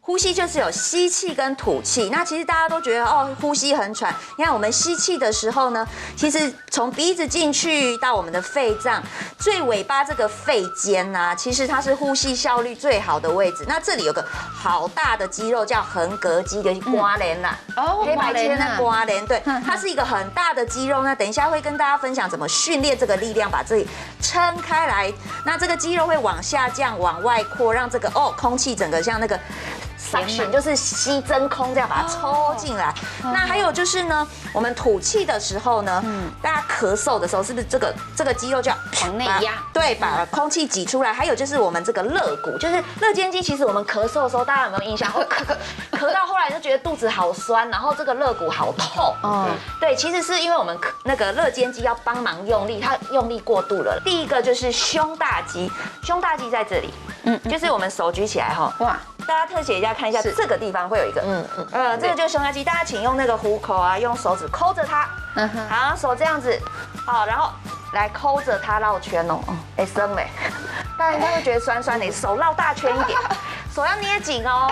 呼吸就是有吸气跟吐气。那其实大家都觉得哦，呼吸很喘。你看我们吸气的时候呢，其实从鼻子进去到我们的肺脏，最尾巴这个肺尖啊，其实它是呼吸效率最好的位置。那这里有个好大的肌肉叫横膈肌，就是胯连啦。哦，黑白切那胯连，对，它是一个很大的肌肉。那等一下会跟大家分享怎么训练这个力量，把这里撑开来。那这个肌肉会往下降，往外扩，让这个空气整个像那个。suction 就是吸真空，这样把它抽进来。那还有就是呢，我们吐气的时候呢，大家咳嗽的时候，是不是这个肌肉就要往内压？对，把空气挤出来。还有就是我们这个肋骨，就是肋间肌。其实我们咳嗽的时候，大家有没有印象？咳到后来就觉得肚子好酸，然后这个肋骨好痛。对，其实是因为我们那个肋间肌要帮忙用力，它用力过度了。第一个就是胸大肌，胸大肌在这里，就是我们手举起来哈，哇。大家特写一下，看一下这个地方会有一个，这个就是胸大肌。大家请用那个虎口啊，用手指抠着它，好，手这样子，好，然后来抠着它绕圈哦，酸美。大家应该会觉得酸酸的，手绕大圈一点，手要捏紧哦。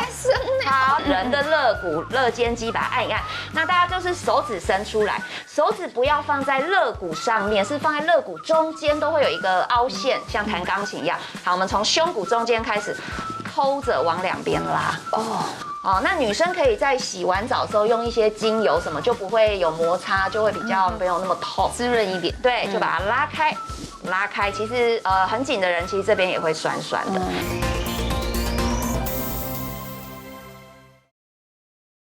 好，人的肋骨、肋间肌把它按一按。那大家就是手指伸出来，手指不要放在肋骨上面，是放在肋骨中间，都会有一个凹陷，像弹钢琴一样。好，我们从胸骨中间开始。抠着往两边拉哦，那女生可以在洗完澡的时候用一些精油什么，就不会有摩擦，就会比较没有那么痛，滋润一点。对，就把它拉开，拉开。其实很紧的人，其实这边也会酸酸的。